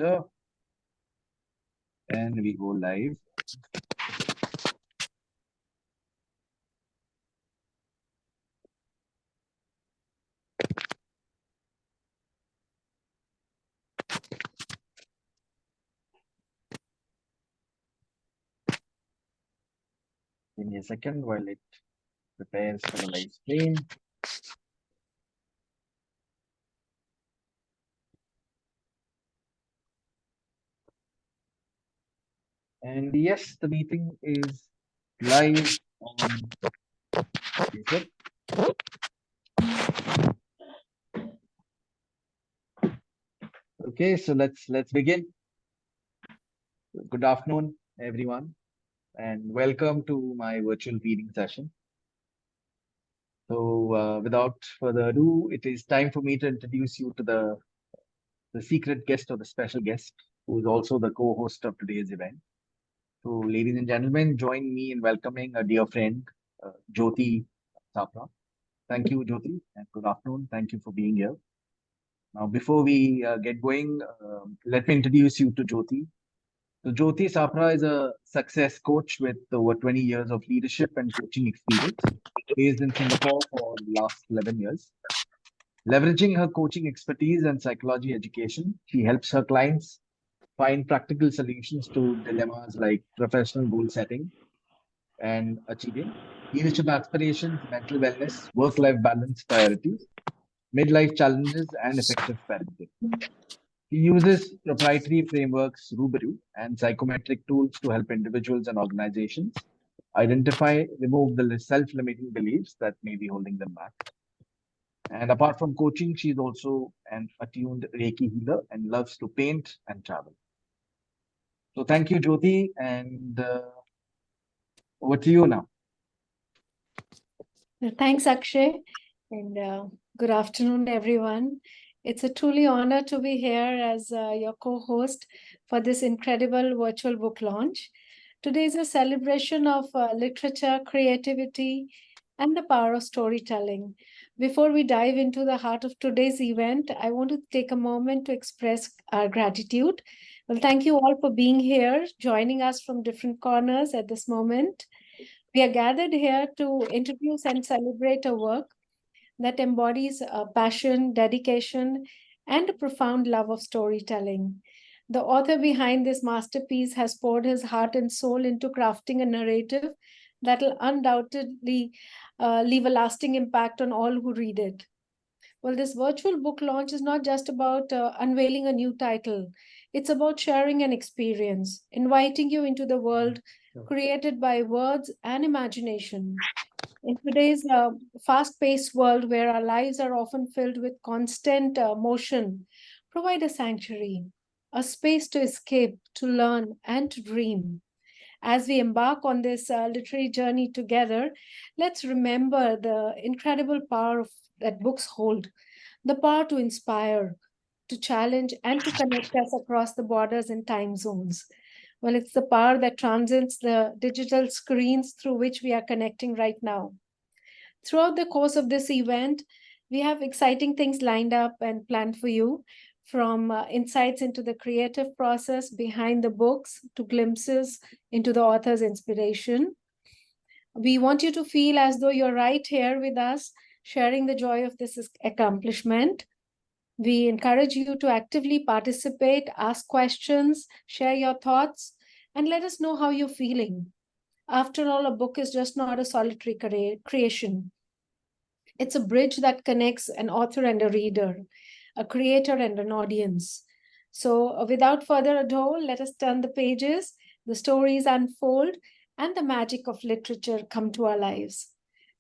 enter and we go live. Give me a second while it prepares for the live stream. And yes, the meeting is live on Facebook. Okay, so let's begin. Good afternoon, everyone, and welcome to my virtual reading session. So, without further ado, it is time for me to introduce you to the secret guest or the special guest, who is also the co-host of today's event. So, ladies and gentlemen, join me in welcoming a dear friend, Jyoti Sapra. Thank you, Jyoti, and good afternoon. Thank you for being here. Now, before we get going, let me introduce you to Jyoti. So, Jyoti Sapra is a success coach with over 20 years of leadership and coaching experience, based in Singapore for the last 11 years. Leveraging her coaching expertise and psychology education, she helps her clients find practical solutions to dilemmas like professional goal setting and achieving, leadership aspirations, mental wellness, work life balance priorities, midlife challenges, and effective parenting. He uses proprietary frameworks, Rubriu, and psychometric tools to help individuals and organizations identify, remove the self limiting beliefs that may be holding them back. And apart from coaching, she's also an attuned Reiki healer and loves to paint and travel. So thank you, Jyoti, and over to you now. Thanks, Akshay, and good afternoon, everyone. It's a truly honor to be here as your co-host for this incredible virtual book launch. Today is a celebration of literature, creativity, and the power of storytelling. Before we dive into the heart of today's event, I want to take a moment to express our gratitude. Well, thank you all for being here, joining us from different corners at this moment. We are gathered here to introduce and celebrate a work that embodies passion, dedication, and a profound love of storytelling. The author behind this masterpiece has poured his heart and soul into crafting a narrative that will undoubtedly leave a lasting impact on all who read it. Well, this virtual book launch is not just about unveiling a new title. It's about sharing an experience, inviting you into the world created by words and imagination. In today's fast-paced world where our lives are often filled with constant motion, provide a sanctuary, a space to escape, to learn, and to dream. As we embark on this literary journey together, let's remember the incredible power that books hold, the power to inspire, to challenge, and to connect us across the borders and time zones. Well, it's the power that transcends the digital screens through which we are connecting right now. Throughout the course of this event, we have exciting things lined up and planned for you, from insights into the creative process behind the books to glimpses into the author's inspiration. We want you to feel as though you're right here with us, sharing the joy of this accomplishment. We encourage you to actively participate, ask questions, share your thoughts, and let us know how you're feeling. After all, a book is just not a solitary creation. It's a bridge that connects an author and a reader, a creator and an audience. So, without further ado, let us turn the pages, the stories unfold, and the magic of literature come to our lives.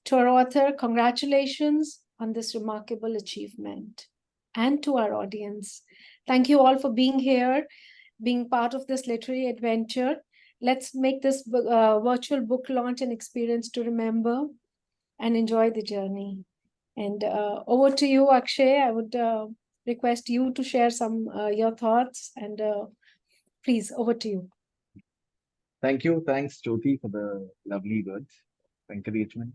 To our author, congratulations on this remarkable achievement. And to our audience, thank you all for being here, being part of this literary adventure. Let's make this virtual book launch an experience to remember and enjoy the journey. And over to you, Akshay. I would request you to share some your thoughts, and please, over to you. Thank you. Thanks, Jyoti, for the lovely words of encouragement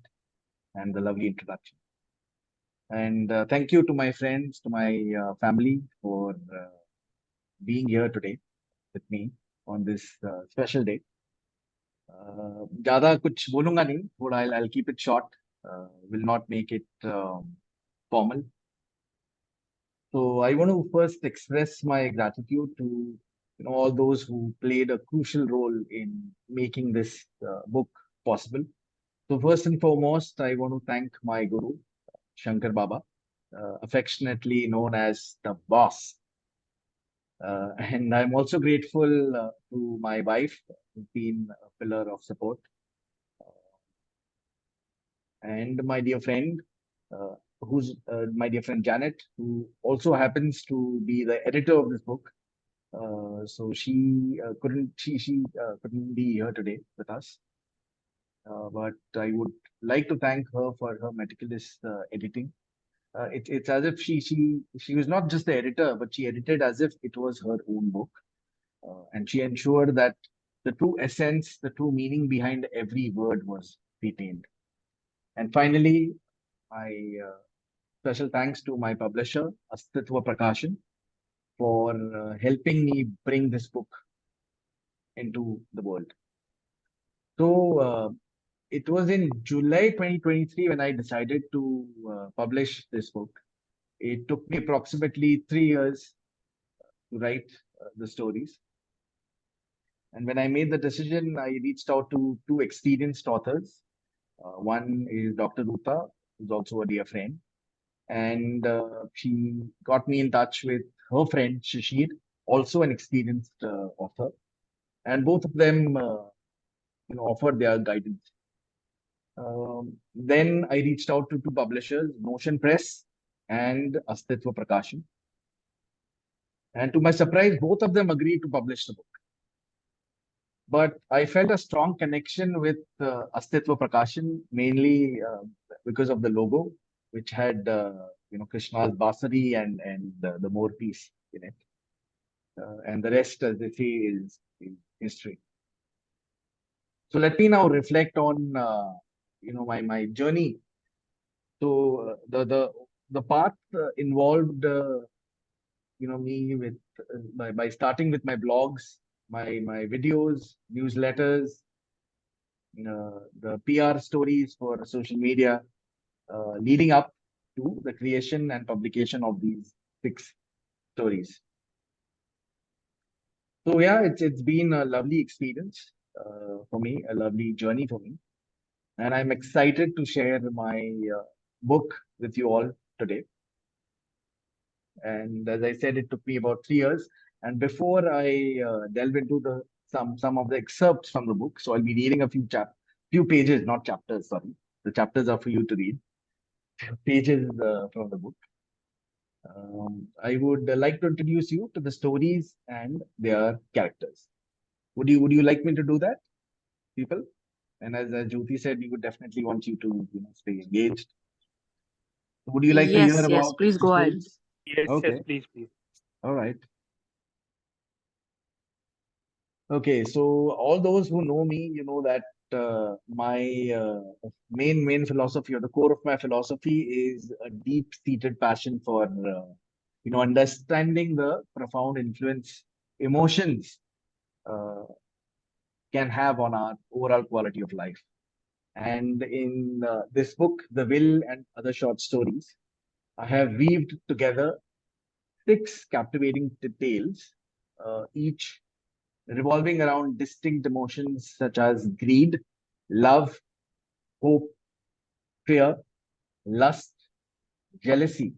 and the lovely introduction. And thank you to my friends, to my family for being here today with me on this special day. ज़्यादा कुछ बोलूंगा नहीं, थोड़ा I'll keep it short. Will not make it formal. So I want to first express my gratitude to all those who played a crucial role in making this book possible. So first and foremost, I want to thank my guru, Shankar Baba, affectionately known as the boss. And I'm also grateful to my wife, who's been a pillar of support, and my dear friend, who's my dear friend Janet, who also happens to be the editor of this book. So she couldn't be here today with us, but I would like to thank her for her meticulous editing. It's as if she was not just the editor, but she edited as if it was her own book, and she ensured that the true essence, the true meaning behind every word was retained. And finally, my special thanks to my publisher, Astitva Prakashan, for helping me bring this book into the world. So it was in July 2023 when I decided to publish this book. It took me approximately 3 years to write the stories. And when I made the decision, I reached out to two experienced authors. One is Dr. Ruta, who's also a dear friend, and she got me in touch with her friend Shishir, also an experienced author, and both of them, offered their guidance. Then I reached out to two publishers, Notion Press and Astitva Prakashan, and to my surprise, both of them agreed to publish the book. But I felt a strong connection with Astitva Prakashan, mainly because of the logo, which had Krishna's basari and the more piece in it, and the rest, as they say, is history. So let me now reflect on my journey. So the path involved me with by starting with my blogs, my videos, newsletters, the PR stories for social media, leading up to the creation and publication of these 6 stories. So yeah, it's been a lovely experience for me, a lovely journey for me, and I'm excited to share my book with you all today. And as I said, it took me about 3 years. And before I delve into the some of the excerpts from the book, so I'll be reading a few pages, not chapters. Sorry, the chapters are for you to read. Pages from the book. I would like to introduce you to the stories and their characters. Would you like me to do that, people? And as Jyoti said, we would definitely want you to stay engaged. Would you like to hear Yes, yes, about please the go ahead. stories? Yes, yes, Okay, please, please. all right. Okay, so all those who know me, you know that my main philosophy, or the core of my philosophy, is a deep-seated passion for understanding the profound influence emotions uh, can have on our overall quality of life. And in this book, The Will and Other Short Stories, I have weaved together 6 captivating tales, each revolving around distinct emotions such as greed, love, hope, fear, lust, jealousy,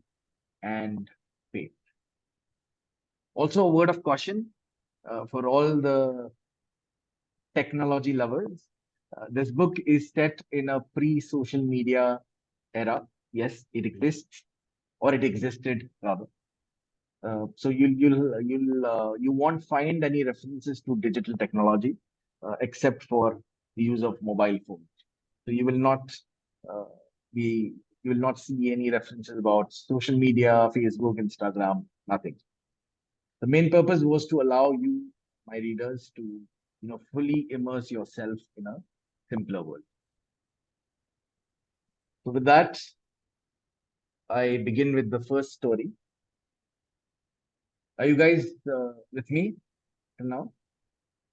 and faith. Also, a word of caution for all the technology lovers. This book is set in a pre-social media era. Yes, it exists, or it existed rather. So you won't find any references to digital technology except for the use of mobile phones. So uh, be you will not see any references about social media, Facebook, Instagram, nothing. The main purpose was to allow you, my readers, to fully immerse yourself in a simpler world. So with that, I begin with the first story. Are you guys with me till now?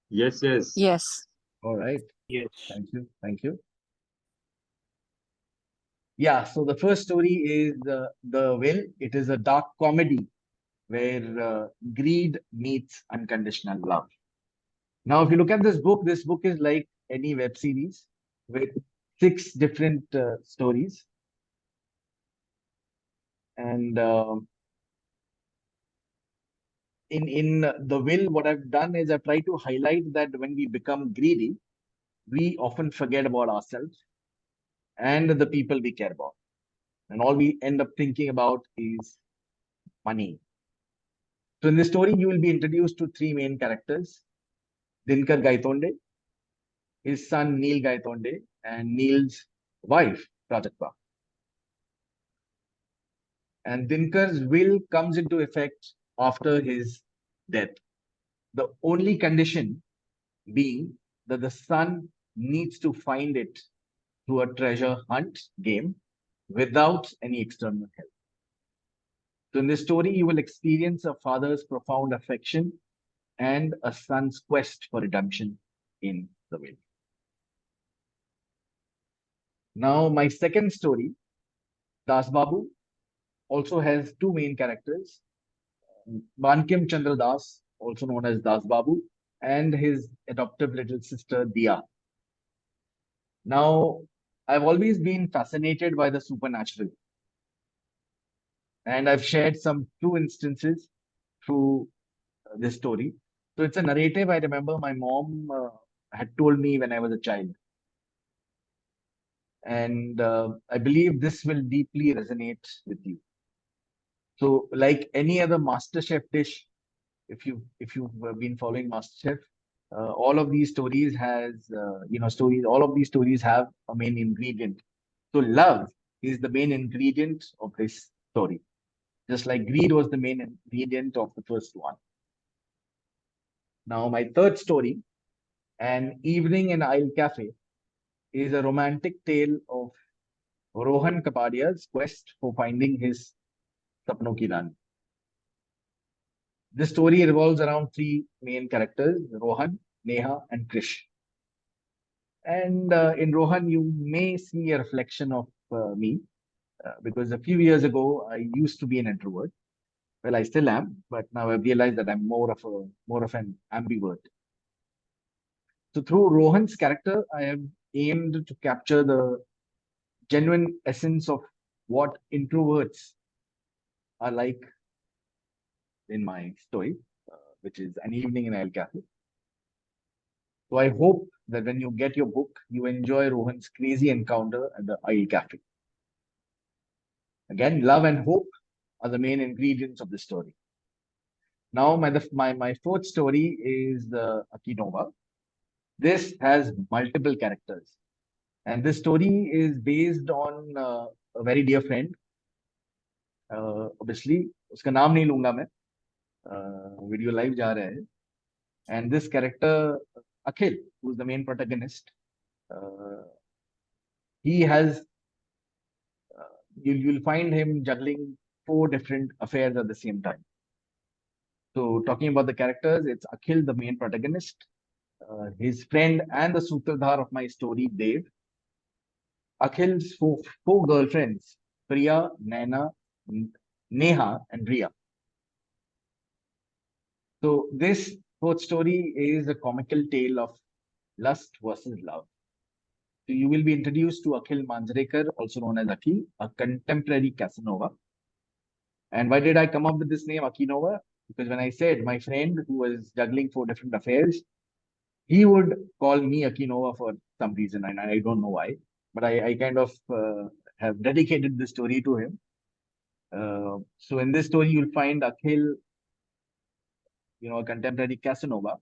Yes, yes. Yes. All right. Yes. Thank you. Thank you. Yeah. So the first story is The Will. It is a dark comedy where greed meets unconditional love. Now, if you look at this book is like any web series with six different stories. And in The Will, what I've done is I've tried to highlight that when we become greedy, we often forget about ourselves and the people we care about. And all we end up thinking about is money. So in this story, you will be introduced to three main characters: Dinkar Gaitonde, his son Neil Gaitonde, and Neil's wife, Prajakta. And Dinkar's will comes into effect after his death. The only condition being that the son needs to find it through a treasure hunt game without any external help. So in this story, you will experience a father's profound affection and a son's quest for redemption in the will. Now, my second story, Das Babu, also has two main characters: Bankim Chandra Das, also known as Das Babu, and his adoptive little sister Dia. Now, I've always been fascinated by the supernatural, and I've shared some true instances through this story. So it's a narrative I remember my mom had told me when I was a child. And I believe this will deeply resonate with you. So, like any other MasterChef dish, if you've been following MasterChef, all of these stories has stories. All of these stories have a main ingredient. So, love is the main ingredient of this story, just like greed was the main ingredient of the first one. Now, my third story, An Evening in Isle Cafe, is a romantic tale of Rohan Kapadia's quest for finding his Sapno Ki Rani. This story revolves around three main characters: Rohan, Neha, and Krish. And in Rohan, you may see a reflection of me because a few years ago I used to be an introvert. Well, I still am, but now I've realized that I'm more of an ambivert. So through Rohan's character, I have aimed to capture the genuine essence of what introverts are like in my story, which is An Evening in El Cafe. So I hope that when you get your book, you enjoy Rohan's crazy encounter at the Isle Cafe. Again, love and hope are the main ingredients of the story. Now, my fourth story is the Akinova. This has multiple characters, and this story is based on a very dear friend. Obviously, उसका नाम नहीं लूंगा मैं. Video live जा रहा है, and this character Akhil, who is the main protagonist, he has you'll find him juggling four different affairs at the same time. So talking about the characters, it's Akhil, the main protagonist, his friend and the sutradhar of my story, Dev. Akhil's four girlfriends, Priya, Naina, Neha, and Riya. So this fourth story is a comical tale of lust versus love. So you will be introduced to Akhil Manjrekar, also known as Aki, a contemporary Casanova. And why did I come up with this name, Akinova? Because when I said my friend who was juggling four different affairs, he would call me Akinova for some reason, and I don't know why. But I kind of have dedicated this story to him. So in this story, you'll find Akhil, a contemporary Casanova,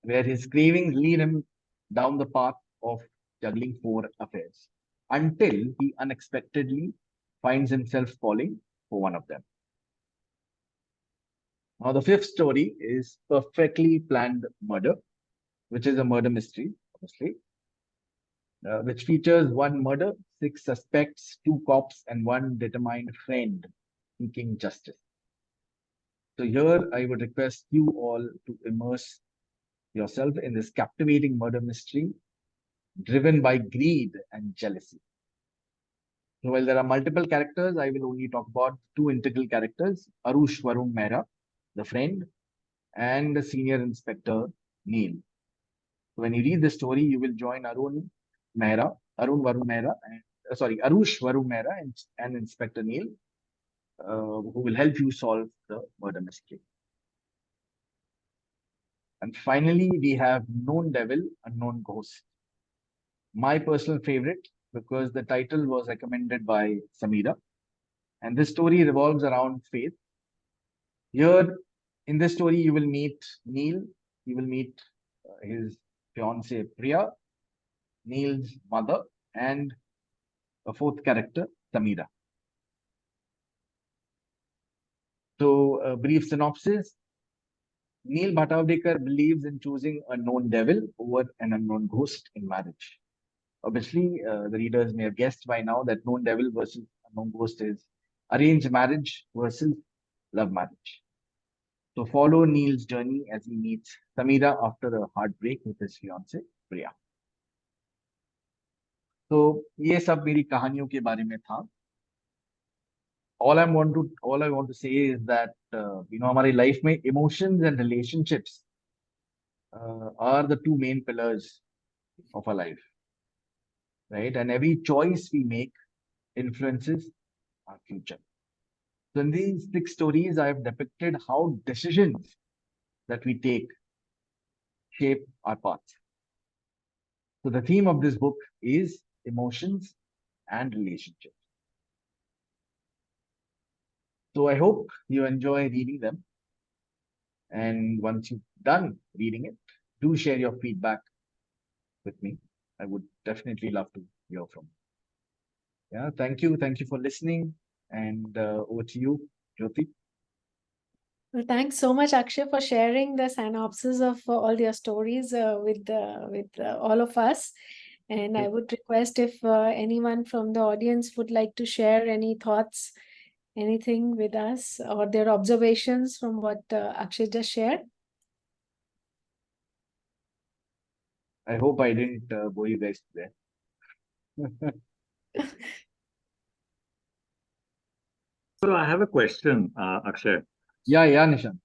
where his cravings lead him down the path of juggling four affairs until he unexpectedly finds himself falling for one of them. Now, the fifth story is Perfectly Planned Murder, which is a murder mystery, obviously, which features one murder, six suspects, two cops, and one determined friend seeking justice. So here I would request you all to immerse yourself in this captivating murder mystery driven by greed and jealousy. So while there are multiple characters, I will only talk about two integral characters, Arush Varun Mehra, the friend, and the senior inspector, Neil. So when you read the story, you will join Arun Varun Mehra, and, Arush Varun Mehra and Inspector Neil, who will help you solve the murder mystery. And finally, we have Known Devil, Unknown Ghost. My personal favorite because the title was recommended by Samira. And this story revolves around faith. Here in this story, you will meet Neil, you will meet his fiancee Priya, Neil's mother, and a fourth character, Samira. So, a brief synopsis. Neil Bhatavdekar believes in choosing a known devil over an unknown ghost in marriage. Obviously, the readers may have guessed by now that known devil versus unknown ghost is arranged marriage versus love marriage. So follow Neil's journey as he meets Samira after a heartbreak with his fiancée Priya. तो ये सब मेरी कहानियों के बारे में था. All I want to say is that हमारी life में emotions and relationships are the two main pillars of our life, right? And every choice we make influences our future. So in these 6 stories, I have depicted how decisions that we take shape our path. So the theme of this book is emotions and relationships. So I hope you enjoy reading them. And once you've done reading it, do share your feedback with me. I would definitely love to hear from you. Yeah, thank you. Thank you for listening. And over to you, Jyoti. Well, thanks so much, Akshay, for sharing the synopsis of all your stories with all of us. And I would request if anyone from the audience would like to share any thoughts, anything with us, or their observations from what Akshay just shared. I hope I didn't bore you guys to death. So I have a question, Akshay. Yeah, Nishan.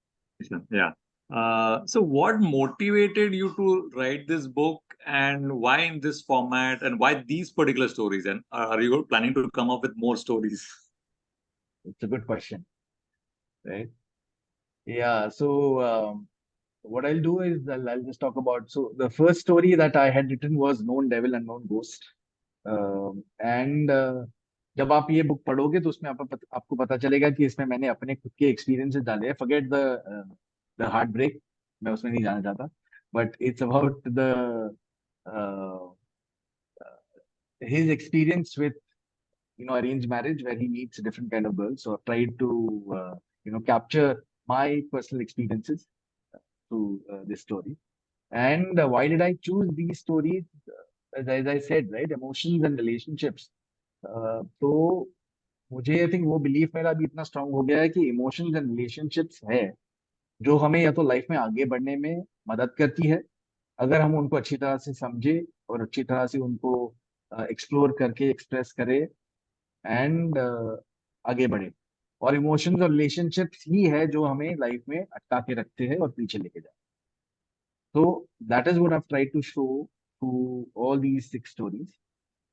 Yeah. So what motivated you to write this book, and why in this format, and why these particular stories? And are you planning to come up with more stories? It's a good question, right? Yeah, so what I'll do is I'll just talk about. So the first story that I had written was Known Devil, Unknown Ghost. And जब आप ये book पढ़ोगे तो उसमें आपको पता चलेगा कि इसमें मैंने अपने खुद के एक्सपीरियंसेस डाले हैं. फॉरगेट द हार्ट ब्रेक, मैं उसमें नहीं जाना चाहता, but it's about the his experience with arranged marriage where he meets different kind of girls. So I've tried to capture my personal experiences through this story. And why did I choose these stories? As I said, right, emotions and relationships. तो मुझे I think वो belief मेरा अभी इतना strong हो गया है कि इमोशंस एंड रिलेशनशिप्स है जो हमें या तो लाइफ में आगे बढ़ने में मदद करती है अगर हम उनको अच्छी तरह से समझे और अच्छी तरह से उनको एक्सप्लोर करके एक्सप्रेस करें एंड आगे बढ़े. और इमोशंस और रिलेशनशिप्स ही है जो हमें लाइफ में अटका के रखते हैं और पीछे लेके जाते हैं. So that is what I've tried to show through all these 6 stories.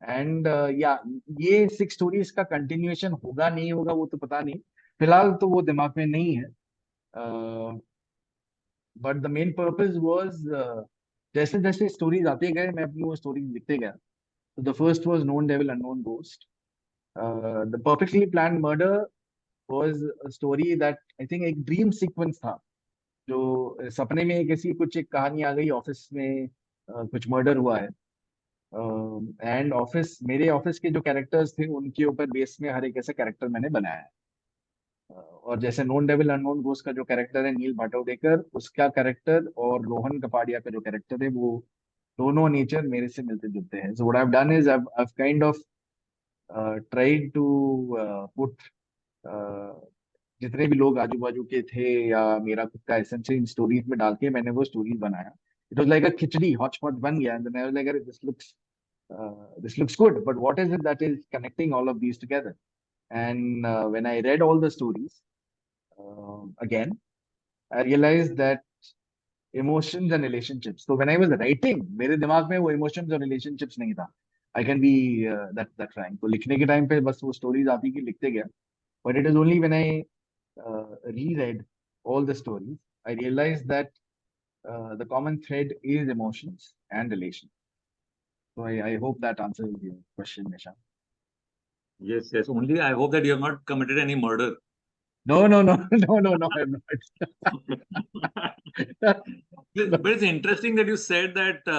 And ये 6 stories का continuation होगा नहीं होगा वो तो पता नहीं, फिलहाल तो वो दिमाग में नहीं है. But the main purpose was जैसे जैसे stories आते गए मैं अपनी वो stories लिखते गया. So the first was Known Devil, Unknown Ghost. The Perfectly Planned Murder was a story that I think एक dream sequence था. जो सपने में एक ऐसी कुछ एक कहानी आ गई, ऑफिस में कुछ मर्डर हुआ है एंड मेरे ऑफिस के जो कैरेक्टर्स थे उनके ऊपर बेस में हर एक ऐसा कैरेक्टर मैंने बनाया है. और जैसे नोन डेविल अननोन घोस्ट का जो कैरेक्टर है नील भाटवडेकर, उसका कैरेक्टर और रोहन कपाड़िया का जो कैरेक्टर है वो दोनों नेचर मेरे से मिलते जुलते हैं. So what I have done is I kind of tried to put जितने भी लोग आजू बाजू के थे या मेरा खुद का एसेंस इन स्टोरीज में डाल के मैंने वो स्टोरीज बनाया. It was like a khichdi hotchpotch बन गया. And then I was like, अरे this looks good, but what is it that is connecting all of these together? And when I read all the stories again, I realized that emotions and relationships. So when I was writing, मेरे दिमाग में वो emotions और relationships नहीं था. I can be that frank. तो लिखने के टाइम पे बस वो stories आती कि लिखते गया. But it is only when I reread all the stories, I realized that the common thread is emotions and relations. So I hope that answers your question, Nisha. Yes, yes. Only I hope that you have not committed any murder. No, no, no, no, no, no, I'm not. But it's interesting that you said that,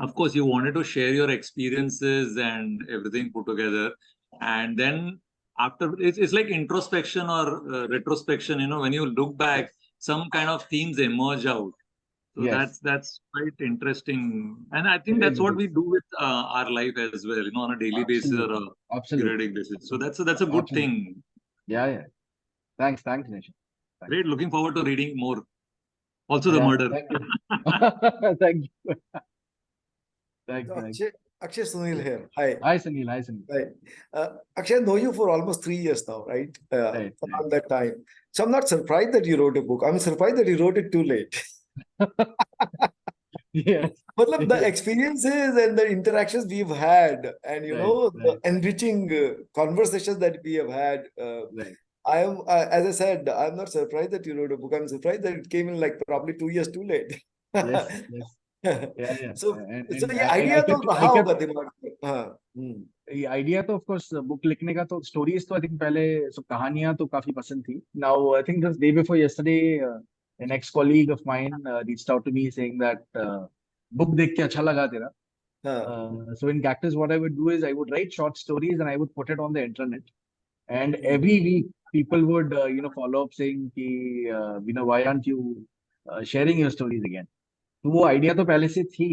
of course, you wanted to share your experiences and everything put together. And then after, it's like introspection or retrospection, you know, when you look back, some kind of themes emerge out. So Yes, that's quite interesting. And I think it that's is, it what we is. do with our life as well, you know, on a daily basis or a Absolutely, absolutely, periodic basis. So that's a good absolutely. thing. Yeah, yeah. Thanks, Nisha. Thanks. Great. Looking forward to reading more. Also the Yeah, murder. thank you. Thank you. Thanks, So thanks. Akshay Sunil Yeah. here. Hi. Hi, Sunil. Hi, Sunil. Right. Akshay, I know you for almost 3 years now, right? Right, Around that time. So I'm not surprised that you wrote a book. I'm surprised that you wrote it too late. right. Yes, But the yes. experiences and the interactions we've had, and Right, the right, enriching conversations that we have had, right. I am, as I said, I'm not surprised that you wrote a book. I'm surprised that it came in like probably 2 years too late. Yes, yes. Yeah, yeah. So, And ये I idea तो I रहा kept होगा दिमाग में. हाँ. ये idea तो of course book लिखने का तो स्टोरीज तो आई थिंक पहले सब कहानियां तो काफी पसंद थी. Now I think just day before yesterday an ex colleague of mine reached out to me saying that book देख के अच्छा लगा तेरा. हाँ. So in Cactus what I would do is I would write short stories and I would put it on the internet, and Hmm. every week people would follow up saying कि why aren't you sharing your stories again. तो वो idea तो पहले से थी,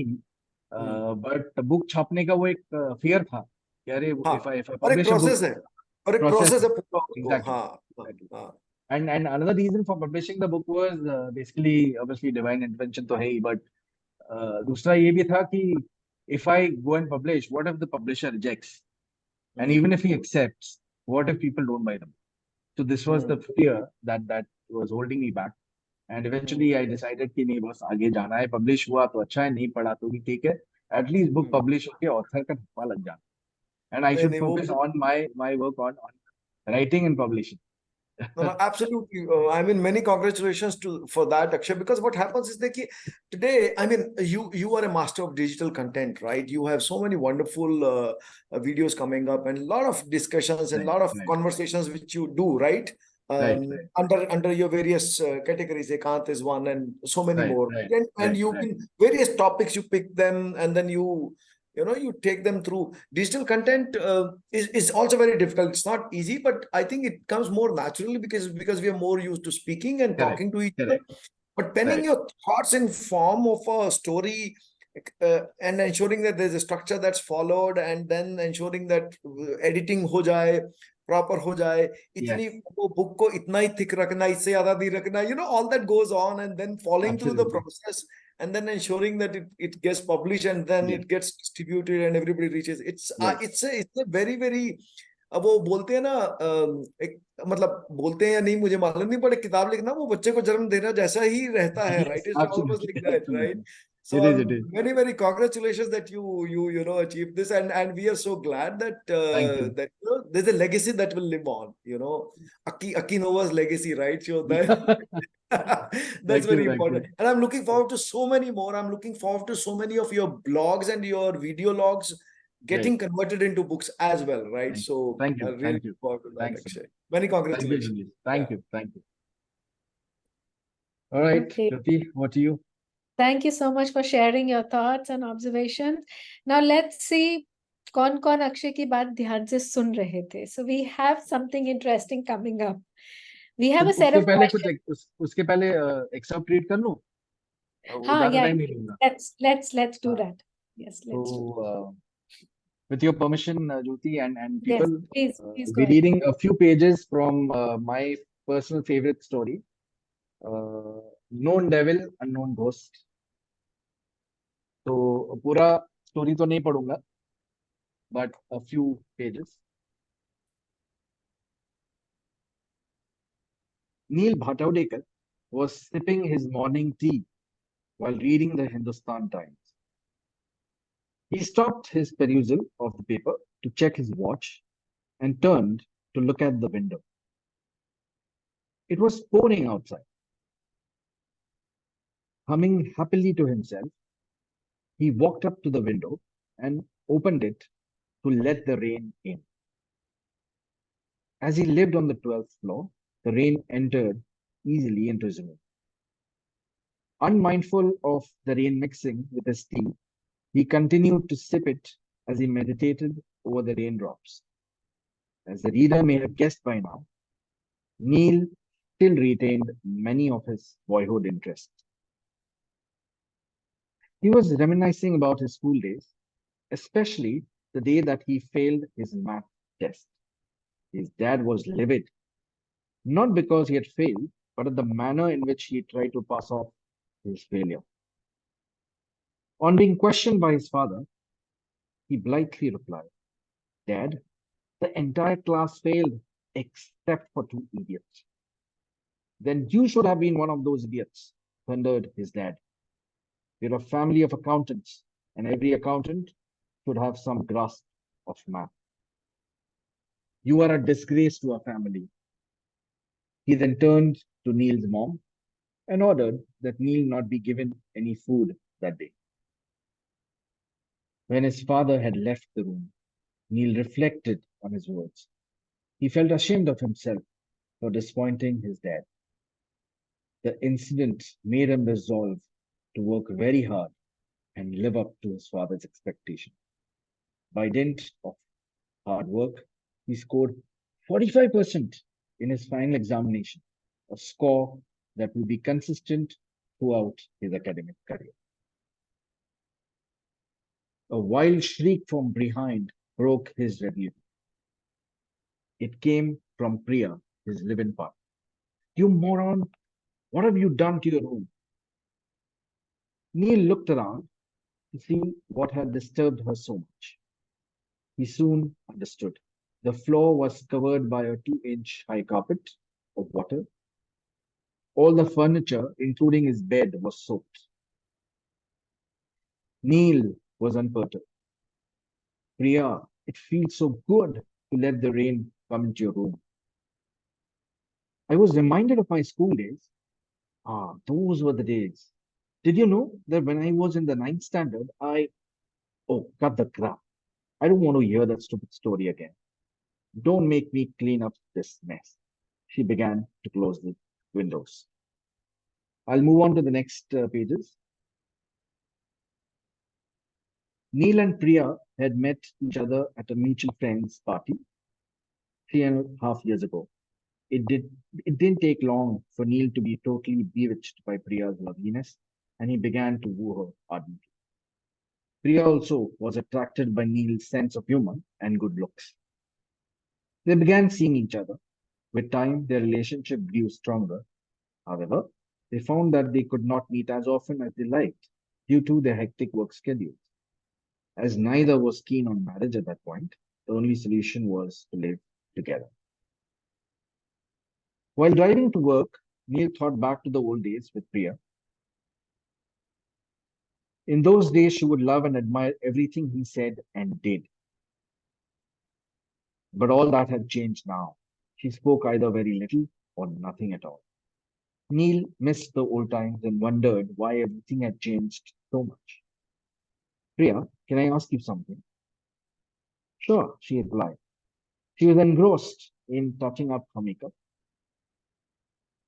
but book छापने का वो एक फियर था कि अरे हाँ. if I और एक publish a book, प्रोसेस है. और एक process. प्रोसेस है पूरा उसको. Exactly, हाँ. हाँ. exactly. हाँ. And another reason for publishing the book was basically obviously divine intervention तो है ही, but दूसरा ये भी था कि if I go and publish, what if the publisher rejects, and Hmm. even if he accepts, what if people don't buy them? So this was the fear that was holding me back. And eventually I decided कि नहीं बस आगे जाना है. Publish हुआ तो अच्छा है, नहीं पढ़ा तो भी ठीक है. एटलीस्ट बुक पब्लिश होके ऑथर का धब्बा लग जाना. एंड आई नहीं शुड नहीं वो focus on my work on writing and publishing. No, no, absolutely. I mean, many congratulations for that, Akshay. Because what happens is that today, I mean, you are a master of digital content, right? You have so many wonderful videos coming up, and a lot of discussions and a Right, lot of right, conversations which you do, right? right, Under your various categories, Ekant is one, and so many right, more. right, And right, you right, in various topics, you pick them, and then you take them through. Digital content is also very difficult. It's not easy, but I think it comes more naturally because we are more used to speaking and correct, talking to each other. correct, But penning right, your thoughts in form of a story, and ensuring that there's a structure that's followed, and then ensuring that editing हो जाए, proper हो जाए, इतनी yes, वो book को इतना ही thick रखना, इससे ज़्यादा नहीं रखना, all that goes on, and then following through the absolutely, process, and then ensuring that it gets published, and then yes, it gets distributed and everybody reaches. It's yes, it's a very very, अब वो बोलते हैं ना, एक मतलब बोलते हैं या नहीं मुझे मालूम नहीं, बट एक किताब लिखना वो बच्चे को जन्म देना जैसा ही रहता है, yes, right? It's almost absolutely, like that, right? absolutely. So It is, it is. very very congratulations that you achieved this, and we are so glad that Thank you. that there's a legacy that will live on. Aki Nova's legacy, right? So that's Thank you, very thank important. you. And I'm looking forward to so many more. I'm looking forward to so many of your blogs and your video logs getting Right. converted into books as well, right? So Thank I you, really thank you. look forward to that, Thanks, Akshay. Many thank you, congratulations. Sunil. Thank Yeah. you, thank you. All right, Okay. Jyoti, what do you? Thank you so much for sharing your thoughts and observations. Now let's see कौन अक्षय की बात ध्यान से सुन रहे थे. So we have something interesting coming up. We have a set उसके of पहले कुछ questions. उसके पहले एक्सेप्ट रीड कर लूं. वो हाँ, ज्यादा yeah, टाइम नहीं लूंगा. let's do हाँ. that. Yes, let's do that. तो With your permission, Jyoti and Yes, people, please go we're ahead. reading a few pages from my personal favorite story, Known Devil, Unknown Ghost. तो पूरा story तो नहीं पढ़ूंगा, but a few pages. Neil Bhatawdekar was sipping his morning tea while reading the Hindustan Times. He stopped his perusal of the paper to check his watch and turned to look at the window. It was pouring outside. Humming happily to himself, he walked up to the window and opened it to let the rain in. As he lived on the 12th floor, the rain entered easily into his room. Unmindful of the rain mixing with his tea, he continued to sip it as he meditated over the raindrops. As the reader may have guessed by now, Neil still retained many of his boyhood interests. He was reminiscing about his school days, especially the day that he failed his math test. His dad was livid, not because he had failed, but at the manner in which he tried to pass off his failure. On being questioned by his father, he blithely replied, "Dad, the entire class failed except for two idiots." "Then you should have been one of those idiots," thundered his dad. "We're a family of accountants, and every accountant should have some grasp of math. You are a disgrace to our family." He then turned to Neil's mom and ordered that Neil not be given any food that day. When his father had left the room, Neil reflected on his words. He felt ashamed of himself for disappointing his dad. The incident made him resolve to work very hard and live up to his father's expectation. By dint of hard work, he scored 45% in his final examination, a score that will be consistent throughout his academic career. A wild shriek from behind broke his reverie. It came from Priya, his live-in partner. "You moron! What have you done to your room?" Neil looked around to see what had disturbed her so much. He soon understood. The floor was covered by a 2-inch high carpet of water. All the furniture, including his bed, was soaked. Neil was unperturbed. "Priya, it feels so good to let the rain come into your room. I was reminded of my school days." "Ah, those were the days. Did you know that when I was in the ninth standard, Oh, cut the crap. I don't want to hear that stupid story again. Don't make me clean up this mess." She began to close the windows. I'll move on to the next pages. Neil and Priya had met each other at a mutual friend's party 3.5 years ago. It didn't take long for Neil to be totally bewitched by Priya's loveliness, and he began to woo her ardently. Priya also was attracted by Neil's sense of humor and good looks. They began seeing each other. With time, their relationship grew stronger. However, they found that they could not meet as often as they liked due to their hectic work schedules. As neither was keen on marriage at that point, the only solution was to live together. While driving to work, Neil thought back to the old days with Priya. In those days, she would love and admire everything he said and did. But all that had changed now. She spoke either very little or nothing at all. Neil missed the old times and wondered why everything had changed so much. "Priya, can I ask you something?" "Sure," she replied. She was engrossed in touching up her makeup.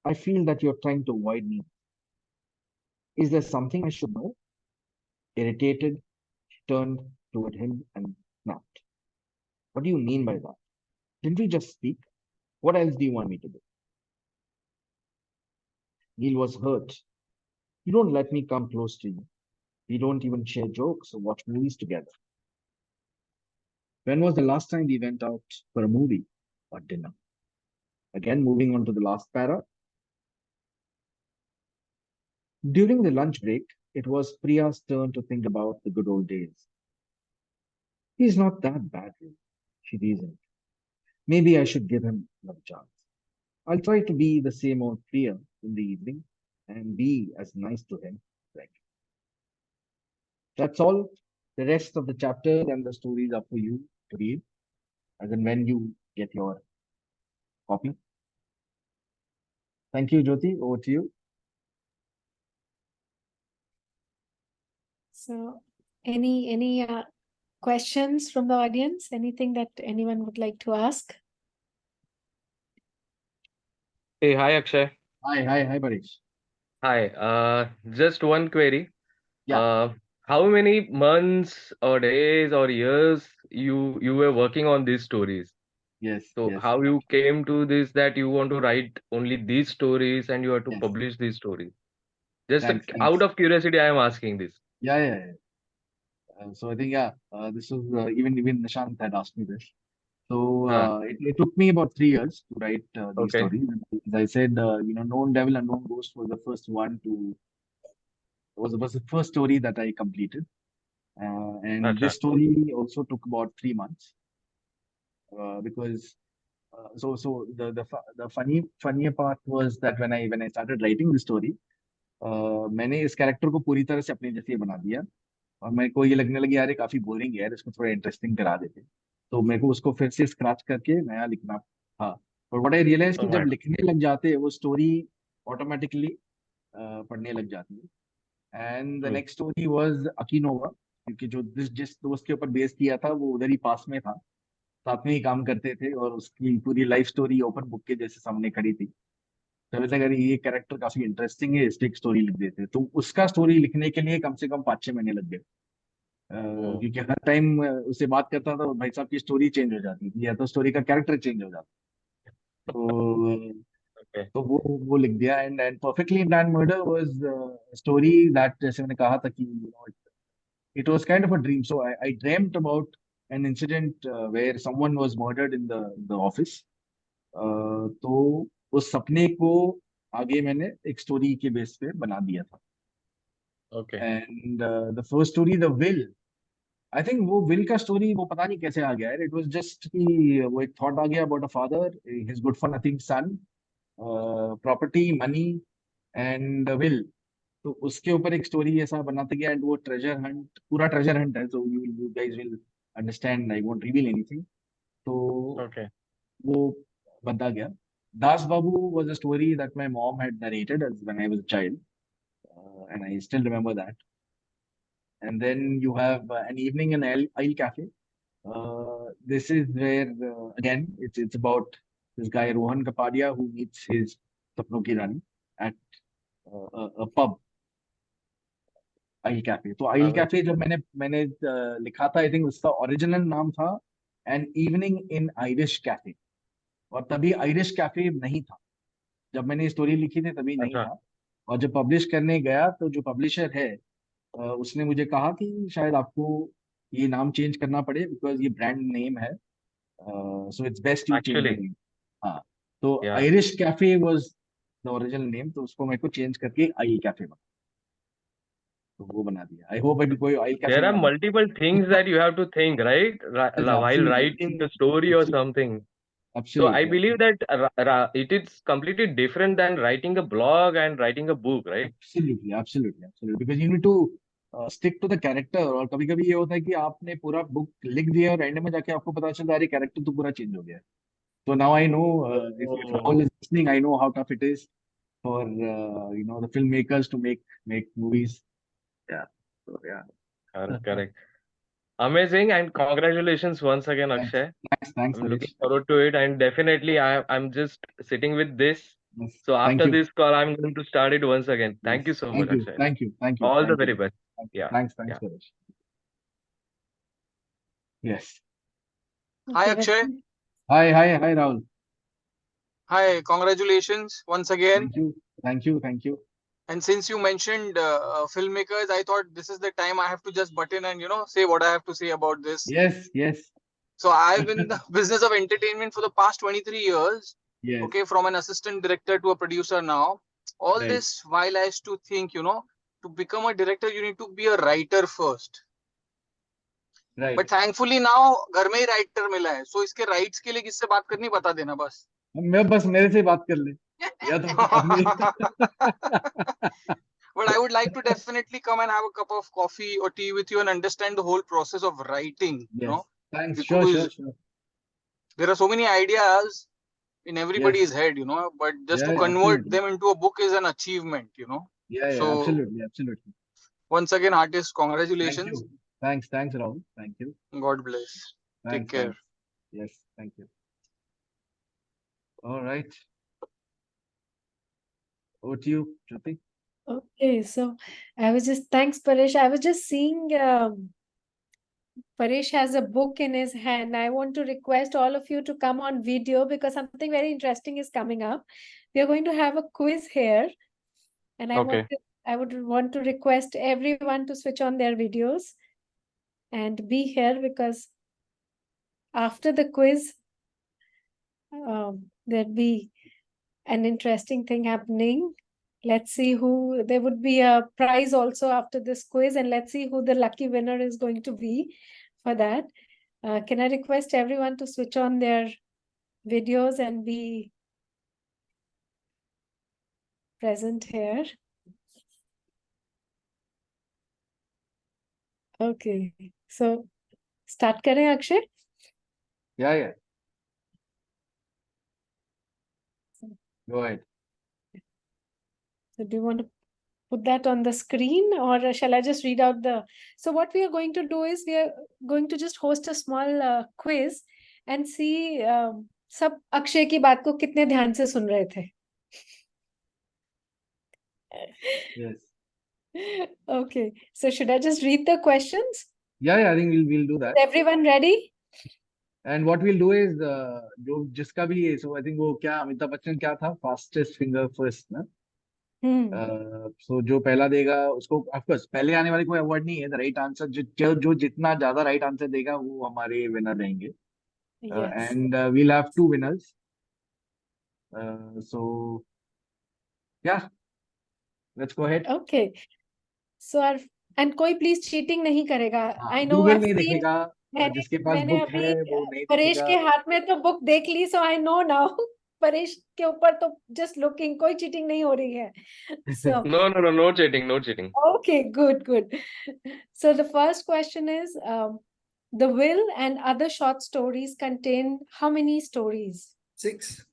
"I feel that you're trying to avoid me. Is there something I should know?" Irritated, she turned toward him and snapped. "What do you mean by that? Didn't we just speak? What else do you want me to do?" Neil was hurt. "You don't let me come close to you. We don't even share jokes or watch movies together." When was the last time we went out for a movie or dinner? Again, moving on to the last para. During the lunch break, it was Priya's turn to think about the good old days. He's not that bad, really, she reasoned. Maybe I should give him another chance. I'll try to be the same old Priya in the evening and be as nice to him. Like that's all. The rest of the chapter and the stories are for you to read, as and when you get your copy. Thank you, Jyoti. Over to you. So, any questions from the audience? Anything that anyone would like to ask? Hey, hi Akshay. Hi, Paresh. Hi. Just one query. Yeah. How many months or days or years you were working on these stories? Yes, So yes, how you came to this that you want to write only these stories and you have to yes. publish these stories? Just Thanks, out thanks. of curiosity, I am asking this. Yeah. So I think this was even Nishant had asked me this. So Huh. it took me about 3 years to write these Okay. stories. And as I said, Known Devil, Unknown Ghost was the first one to was the first story that I completed. And Acha. this story also took about 3 months because the funnier part was that when I started writing the story, मैंने इस character को पूरी तरह से अपने जैसे बना दिया और मेरे को ये लगने लगी यार ये काफी बोरिंग है यार इसको थोड़ा इंटरेस्टिंग करा देते तो मेरे को उसको फिर से स्क्रैच करके नया लिखना था और व्हाट आई रियलाइज कि Oh जब my God. लिखने लग जाते हैं वो स्टोरी ऑटोमेटिकली पढ़ने लग जाती है and the Hmm. Next story was अकीनोवा क्योंकि जो जिस दोस्त के ऊपर बेस किया था वो उधर ही पास में था साथ में ही काम करते थे और उसकी पूरी लाइफ स्टोरी ओपन बुक के जैसे सामने खड़ी थी तो मुझे लगा ये कैरेक्टर काफी इंटरेस्टिंग है इसलिए एक स्टोरी लिख देते तो उसका स्टोरी लिखने के लिए कम से कम 5-6 महीने लग गए Oh. क्योंकि हर टाइम उससे बात करता था भाई साहब की स्टोरी चेंज हो जाती थी या तो स्टोरी का कैरेक्टर चेंज हो जाता तो Okay. तो वो लिख दिया and perfectly planned murder was story that जैसे मैंने कहा था कि it was kind of a dream so I dreamed about an incident where someone was murdered in the office तो उस सपने को आगे मैंने एक स्टोरी के बेस पे बना दिया था Okay. And the first story the will I think वो विल का स्टोरी वो पता नहीं कैसे आ गया है इट वाज जस्ट कि वो एक थॉट आ गया about a father his good for nothing son property money and will तो उसके ऊपर एक स्टोरी ऐसा बनाते गया एंड वो ट्रेजर हंट पूरा ट्रेजर हंट है so you guys will understand I won't reveal anything तो Okay. वो बनता गया Das Babu was a story that my mom had narrated as when I was a child, and I still remember that. And then you have an evening in Isle Cafe. This is where again it's about this guy Rohan Kapadia who meets his Sapno ki Rani at a pub, Isle Cafe. तो Isle Okay. Cafe जब मैंने लिखा था I think उसका original नाम था an evening in Irish cafe और तभी आयरिश कैफे नहीं था जब मैंने स्टोरी लिखी थी तभी नहीं Acha. था और जब पब्लिश करने गया तो जो पब्लिशर है उसने मुझे कहा कि शायद आपको ये नाम चेंज करना पड़े बिकॉज ये ब्रांड नेम है so it's best you change the Actually, name हाँ तो yeah. Irish cafe was the original name तो उसको मेरे को चेंज करके आई कैफे बना तो वो बना दिया आई होप अभी कोई आई कैफे There are बना multiple things that you have to think, right? While writing the story or something. So I absolutely believe that it is completely different than writing a blog and writing a book, right? Absolutely because you need to stick to the character और कभी कभी ये होता है कि आपने पूरा book लिख दिया और एंड में जाके आपको पता चलता है कैरेक्टर तो पूरा चेंज हो गया है so now I know if Oh. Rahul is listening I know how tough it is for the filmmakers to make movies yeah so yeah Correct, correct. Amazing, and congratulations once again, thanks Akshay. thanks I'm Paresh looking forward to it, and definitely I'm just sitting with this. yes So thank after you this call, I'm going to start it once again. yes Thank you so much, Akshay. thank you All the thank you very best. Yeah, thanks yeah. Paresh yes Hi, Okay, Akshay. hi Rahul Hi, congratulations once again. thank you And since you mentioned filmmakers, I thought this is the time I have to just butt in and say what I have to say about this. yes So I've been in the business of entertainment for the past 23 years. Yes. Okay, from an assistant director to a producer now. All Right. this while I used to think, to become a director, you need to be a writer first. Right. But thankfully now, घर में ही writer मिला है. So इसके rights के लिए किससे बात करनी बता देना बस. मैं बस मेरे से बात कर ले या तो But I would like to definitely come and have a cup of coffee or tea with you and understand the whole process of writing. Yes. Thanks. Sure. Because there are so many ideas in everybody's Yes. head, but just Yeah, to yeah, convert absolutely. them into a book is an achievement, Yeah, So absolutely. once again, artist, congratulations. Thank you. Thanks, Rahul. Thank you. God bless. Take care. Thanks. Yes, thank you. All right. Over to you, Jyoti. Okay, so thanks, Paresh. I was just seeing Paresh has a book in his hand. I want to request all of you to come on video because something very interesting is coming up. We are going to have a quiz here, and I would want to request everyone to switch on their videos and be here because after the quiz, there'd be an interesting thing happening. Let's see who, there would be a prize also after this quiz, and let's see who the lucky winner is going to be for that. Can I request everyone to switch on their videos and be present here? Okay, so start करें Akshay? Yeah. Go ahead. So do you want to put that on the screen or shall I just read out so what we are going to do is we are going to just host a small quiz and see सब अक्षय की बात को कितने ध्यान से सुन रहे थे. Yes. Okay, so should I just read the questions? Yeah, I think we'll do that. Is everyone ready? And what we'll do is जो जिसका भी है, so I think वो क्या अमिताभ बच्चन क्या था, fastest finger first ना. So जो पहला देगा उसको ऑफकोर्स पहले आने वाले कोई अवार्ड नहीं है. द राइट आंसर जो जितना ज्यादा राइट आंसर देगा वो हमारे विनर रहेंगे. And we'll have 2 winners. So yeah, let's go ahead. Okay. So and कोई please cheating नहीं करेगा. I know Google I've नहीं seen. देखेगा. जिसके पास बुक है वो नहीं परेश देखेगा. के हाथ में तो बुक देख ली, so I know now. Paresh के ऊपर तो just looking, कोई cheating नहीं हो रही है. So No cheating. Okay, good. So the first question is, the Will and Other Short Stories contain how many stories? 6.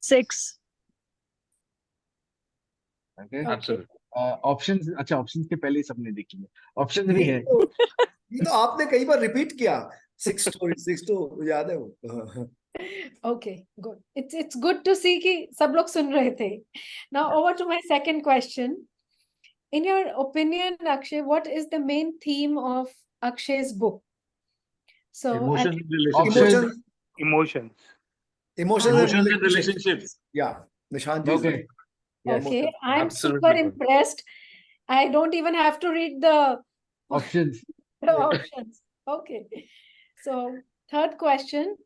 Okay. Absolutely. Options अच्छा ऑप्शंस के पहले ही सबने देख लिए. ऑप्शंस भी है. ये तो आपने कई बार रिपीट किया. 6 stories तो याद है वो. Okay, good. It's good to see कि सब लोग सुन रहे थे. Now over to my second question. In your opinion, Akshay, what is the main theme of Akshay's book? So Emotions and and relationships. Yeah, Nishant. Okay. Yes. Okay, I'm Absolutely super good. impressed. I don't even have to read the Options. options. Okay. So third question.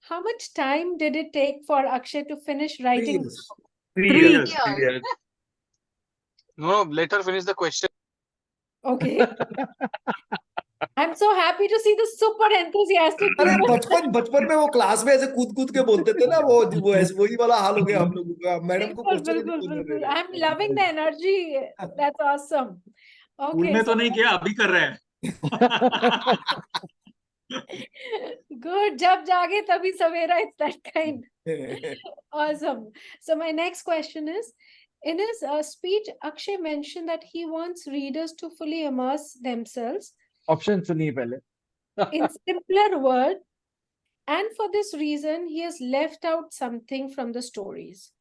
How much time did it take for Akshay to finish writing? 3 years. 3 years. No, let her finish the question. Okay. I'm so happy to see the super enthusiastic अरे people. बचपन में वो class में ऐसे कूद के बोलते थे ना, वो ऐसे वही वाला हाल हो गया हम लोगों का. मैडम को क्वेश्चन बिल्कुल. I'm loving the energy. That's awesome. School Okay. में तो नहीं किया, अभी कर रहे हैं. Good. जब जागे तभी सवेरा. It's that kind. Awesome. So my next question is, in his speech, Akshay mentioned that he wants readers to fully immerse themselves option सुनिए पहले. in simpler words, and for this reason, he has left out something from the stories.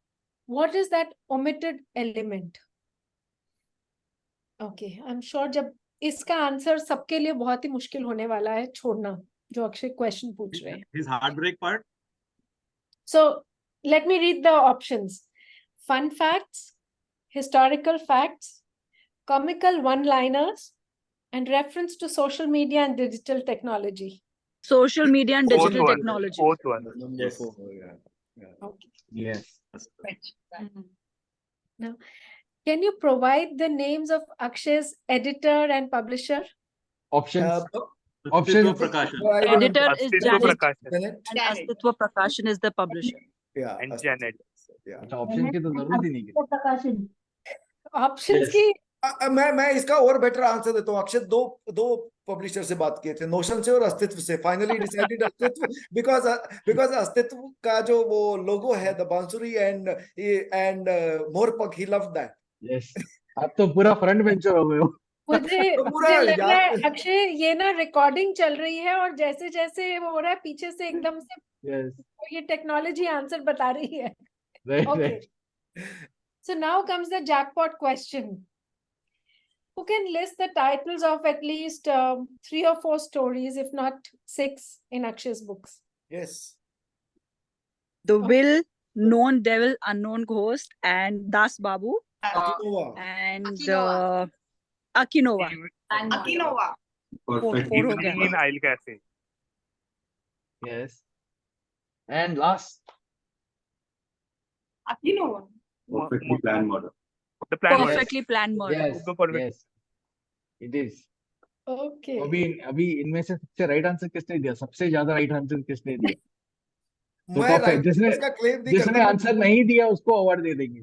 What is that omitted element? Okay, I'm sure जब इसका answer सबके लिए बहुत ही मुश्किल होने वाला है छोड़ना, जो अक्षय क्वेश्चन पूछ रहे हैं. His heartbreak part. So let me read the options. Fun facts, historical facts, comical one-liners, and reference to social media and digital technology. social media and Fourth digital one. technology. Fourth one. Number Yes. 4. Yeah. Okay. Yes. Mhm. Now, can you provide the names of Akshay's editor and publisher? Options. Astitwa Options. Prakashan. I don't Editor understand. is Astitwa Janet Prakashan Janet? and Astitwa Prakashan is the publisher. Yeah. and Janet. Yeah. अच्छा option की तो जरूरत ही नहीं है Options Yes. की मैं इसका और बेटर आंसर देता हूँ। अक्षय दो पब्लिशर से बात किए थे, नोशन से और अस्तित्व से। फाइनली डिसाइडेड अस्तित्व, बिकॉज अस्तित्व का जो वो लोगो है, the bansuri and morpankh, he loved that. Yes आप तो पूरा फ्रंट बेंचर हो गए हो मुझे तो पूरा मुझे लग रहा है यार अक्षय ये ना रिकॉर्डिंग चल रही है और जैसे जैसे वो हो रहा है पीछे से एकदम से यस ये टेक्नोलॉजी आंसर बता रही है. Right Okay. Right So now comes the jackpot question. Who can list the titles of at least 3 or 4 stories, if not 6, in Akshay's books? Yes The Okay. Will, Known Devil, Unknown Ghost, and Das Babu, अकिनोवा and Akinova. Akinova. Akinova. Perfect. Four हो गया. Green Isle Cafe. Yes and last Akinova. Perfectly planned murder. The plan was Perfectly planned murder. Yes the perfect. Yes it is Okay. अभी अभी इनमें से सबसे right answer किसने दिया सबसे ज्यादा राइट आंसर किसने दिया तो मैं टफ है राइट जिसने का क्लेम नहीं जिसने करता आंसर नहीं दिया उसको अवार्ड दे देंगे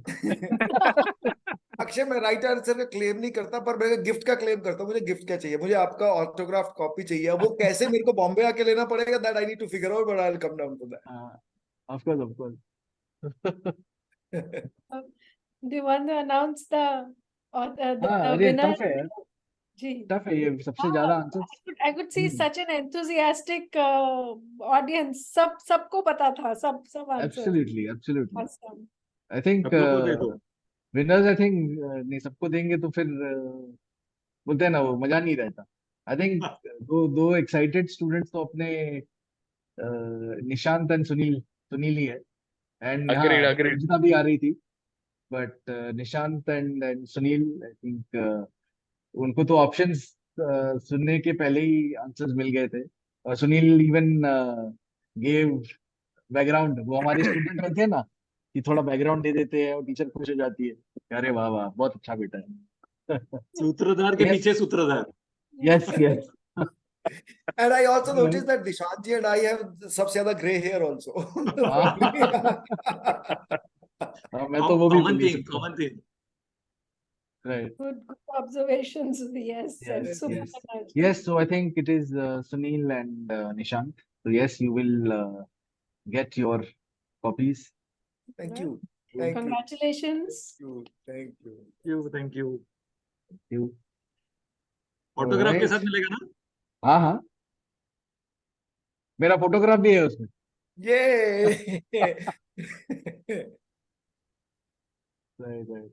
अक्षय, मैं राइट आंसर का क्लेम नहीं करता, पर मैं गिफ्ट का क्लेम करता हूँ। मुझे गिफ्ट क्या चाहिए? मुझे आपका ऑटोग्राफ कॉपी चाहिए। वो कैसे मेरे को बॉम्बे आके लेना पड़ेगा, that I need to figure out, but I will come down to of course Do you want to announce the हाँ the अरे winner? टफ है यार जी. टफ है ये सबसे ज्यादा answer I could see Hmm. such an enthusiastic audience. सबको पता था, सब answers. Absolutely absolutely Awesome. I think सब लोग को दे दो। विनर्स आई थिंक नहीं सबको देंगे तो फिर बोलते हैं ना वो मजा नहीं रहता आई थिंक दो एक्साइटेड स्टूडेंट्स तो अपने निशांत एंड सुनील ही है एंड Agreed, agreed. रंजिता भी आ रही थी but Nishant and Sunil I think उनको तो ऑप्शंस सुनने के पहले ही आंसर्स मिल गए थे और सुनील इवन गेव बैकग्राउंड वो हमारे स्टूडेंट होते हैं ना कि थोड़ा बैकग्राउंड दे देते हैं और टीचर खुश हो जाती है अरे वाह वाह बहुत अच्छा बेटा है सूत्रधार के Yes. पीछे सूत्रधार। Yes yes And I also Right. noticed that Dishant ji and I have सबसे ज्यादा gray hair also. मैं तो वो भी Common बोल ही thing, सकता हूँ common thing. Right Good observations. Yes. And Yes, super yes. nice. Yes, so I think it is Sunil and Nishant. So yes, you will get your copies. Thank Yeah. you. Thank you. Congratulations. Thank you. Thank you. You. Autograph के Alright. साथ मिलेगा ना? हाँ हाँ मेरा photograph भी है उसमें Yay! Right right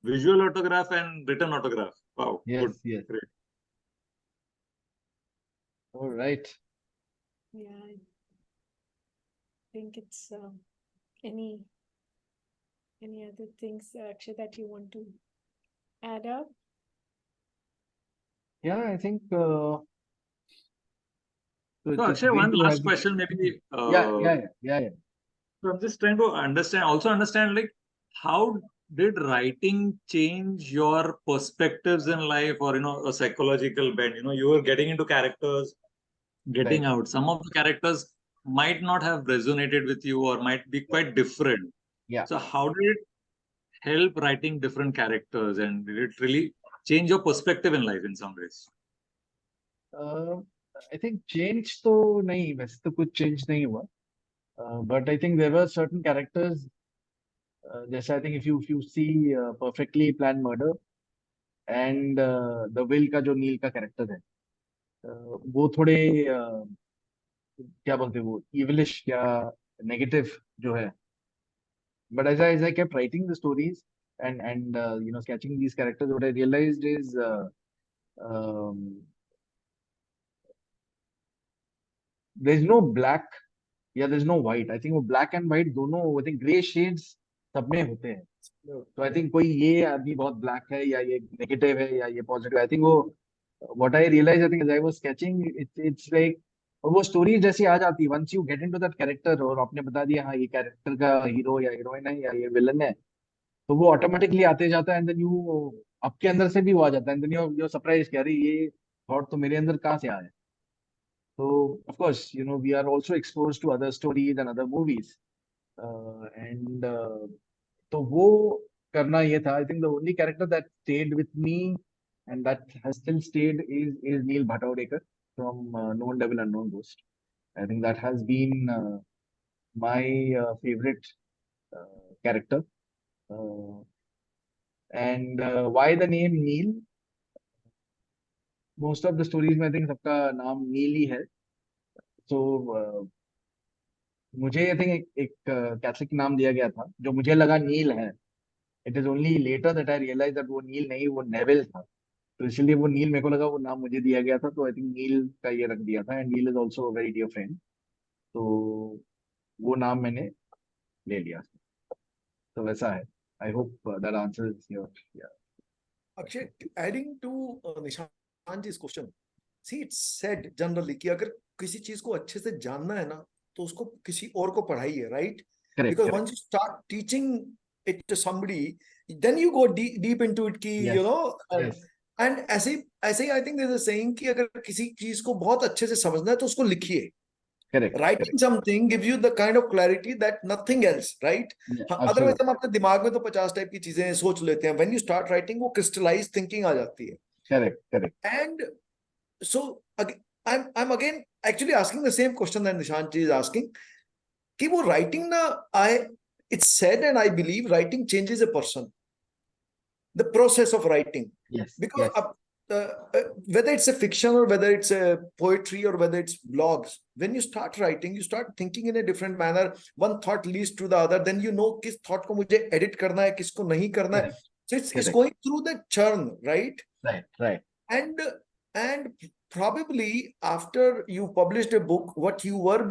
Visual autograph and written autograph. Wow. Good. Yes yes Great. Alright Yeah. I think it's any other things actually that you want to add up? Yeah, I think So it's Akshay, great one to last have you. question maybe. Yeah. So I'm just trying to understand like how did writing change your perspectives in life or, a psychological bent? You were getting into characters, getting Right. out. Some of the characters might not have resonated with you or might be quite different. Yeah. So how did it help writing different characters and did it really change your perspective in life in some ways? I think change तो नहीं वैसे तो कुछ change नहीं हुआ but I think there were certain characters जैसे I think if you see perfectly planned murder and the will का जो नील का character है वो थोड़े क्या बोलते हैं वो evilish या negative जो है but as I kept writing the stories and sketching these characters what I realized is there's no black there's no white I think वो black and white दोनों I think gray shades सब में होते हैं तो I think कोई ये आदमी बहुत black है या ये negative है या ये positive I think वो what I realized I think as I was sketching it's like और वो स्टोरी जैसी आ जाती है, once you get into that character और आपने बता दिया हाँ ये कैरेक्टर का हीरो या हीरोइन है या ये विलन है, तो वो ऑटोमेटिकली आते जाता है, एंड देन यू आपके अंदर से भी वो आ जाता है, एंड देन यू सरप्राइज कि अरे ये थॉट तो मेरे अंदर कहाँ से आया. तो of course we are also exposed to other stories and other movies, and तो वो करना ये था. I think the only character that stayed with me and that has still stayed is Neel Bhatodekar from known devil unknown ghost. I think that has been my favorite character. Uh, and why the name Neil? Most of the stories में I think सबका नाम नील ही है. So मुझे I think एक Catholic नाम दिया गया था जो मुझे लगा नील है. It is only later that I realized that वो नील नहीं, वो नेविल था. तो इसलिए वो नील मेरे को लगा वो नाम मुझे दिया गया था, तो आई थिंक नील का ये रख दिया था. And Neel is also very dear friend, तो वो नाम मैंने ले लिया. तो वैसा है. I hope that answers your. Yeah. Akshay, adding to Nishanji's question, see, it's said generally कि अगर किसी चीज को अच्छे से जानना है ना, तो उसको किसी और को पढ़ाइए, right? Correct. Because Correct. once you start teaching it to somebody, then you go deep into it कि Yes. Yes. and ऐसे ही I think there's a saying कि अगर किसी चीज को बहुत अच्छे से समझना है तो उसको लिखिए. Correct. Writing Correct. something gives you the kind of clarity that nothing else, right? Yeah, Otherwise absolutely. हम अपने दिमाग में तो 50 टाइप की चीजें सोच लेते हैं. When you start writing, वो crystallized thinking आ जाती है. Correct. Correct. And so I'm again actually asking the same question that Nishanji is asking. कि वो writing ना, it's said and I believe writing changes a person. The process of writing. Yes. Because Yes. whether it's a fiction or whether it's a poetry or whether it's blogs, when you start writing, you start thinking in a different manner. One thought leads to the other. Then you know किस thought को मुझे edit करना है, किसको नहीं करना है. Correct. So it's Correct. going through the churn, right? Right. Right. And probably after you published a book, what you were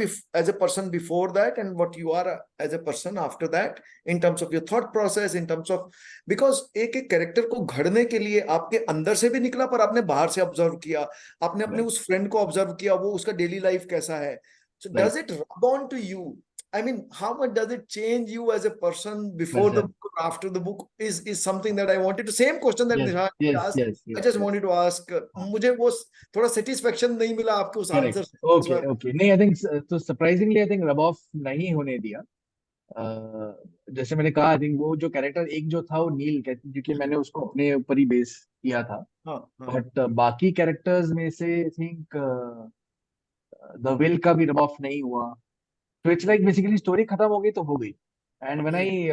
as a person before that and what you are as a person after that, in terms of your thought process, in terms of, because एक एक character को घड़ने के लिए आपके अंदर से भी निकला, पर आपने बाहर से ऑब्जर्व किया, आपने अपने Right. उस फ्रेंड को ऑब्जर्व किया, वो उसका डेली लाइफ कैसा है. So Right. does it rub on to you? I mean, how much does it change you as a person before the Person. book or after the book is something that I wanted to, same question that Yes. Nishan Yes. asked. Yes. I Yes. just Yes. wanted to ask, मुझे वो थोड़ा satisfaction नहीं मिला आपके उस Correct. Answer से. Okay. Okay. नहीं, I think तो surprisingly I think rub off नहीं होने दिया. जैसे मैंने कहा, आई थिंक वो जो कैरेक्टर एक जो था वो नील, क्योंकि मैंने उसको अपने ऊपर ही बेस किया था. हाँ, हाँ. बट बाकी कैरेक्टर्स में से आई थिंक द विल का भी रब ऑफ नहीं हुआ. तो इट्स लाइक बेसिकली स्टोरी खत्म हो गई तो हो गई. And when I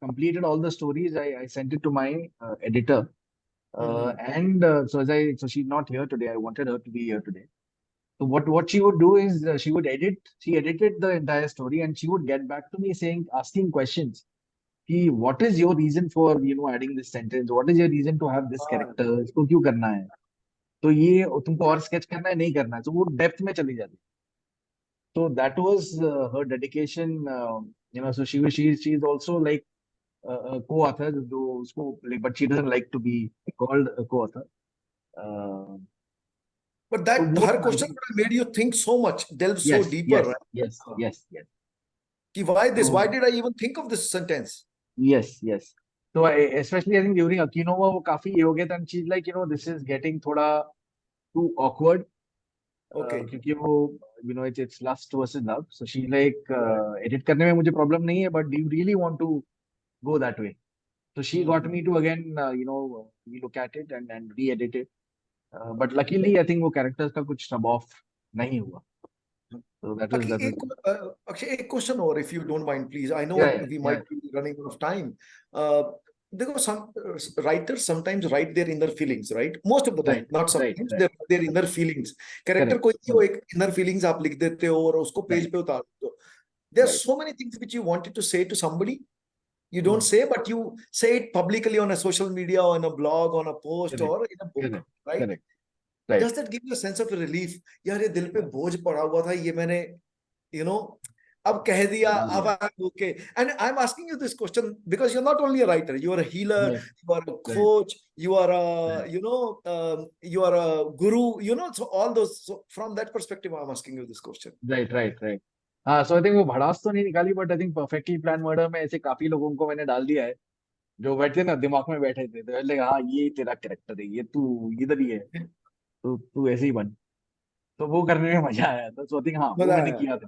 completed all the stories, I sent it to my editor, and so she's not here today. I wanted her to be here today. So what she would do is she edited the entire story and she would get back to me asking questions. What is your reason for adding this sentence? What is your reason to have this character? इसको क्यों करना है? तो ये तुमको और sketch करना है, नहीं करना है? तो वो डेप्थ में चली जाती. So that was her dedication. So she's also like a co-author, जो उसको like, but she doesn't like to be called a co-author. But that So her वो question made you think so much, delve so yes, deeper, yes, right? yes, yes, yes. कि why this? So Why did I even think of this sentence? yes, yes. So especially I think during Akinova वो काफी ये हो गया था, and she's like, this is getting थोड़ा too awkward. Okay. क्योंकि वो it's lust versus love. So she's like, edit करने में मुझे problem नहीं है, but do you really want to go that way? So she got me to again, relook at it and re-edit it. But luckily, I think वो characters का कुछ rub off नहीं हुआ. So that was Akshay, एक question और, if you don't mind, please. I know Yeah, we might be running out of time. देखो, some writers sometimes write their inner feelings, right? Most of the time, right, not sometimes. right. They're their inner feelings. Character Correct. कोई वो एक inner feelings आप लिख देते हो और उसको पेज Right. पे उतार देते हो. There are Right. so many things which you wanted to say to somebody. You don't say, but you say it publicly on a social media, on a blog, on a post, Correct. or in a book, Correct. right? Correct. Right. Does that give you a sense of relief? यार ये दिल पे बोझ पड़ा हुआ था, ये मैंने, अब कह दिया, अब I'm okay. And I'm asking you this question because you're not only a writer, you are a healer, Right. you are a coach, you are a, you are a guru, so all those. So from that perspective, I'm asking you this question. Right. हाँ, so I think वो भड़ास तो नहीं निकाली, but I think perfectly planned murder में ऐसे काफी लोगों को मैंने डाल दिया है जो बैठे ना दिमाग में बैठे थे, तो लाइक हाँ ये तेरा कैरेक्टर है, ये तू इधर ही है, तो तू ऐसे ही बन, तो वो करने में मजा आया था। सो आई थिंक हाँ वो मजा मैंने आया, किया था।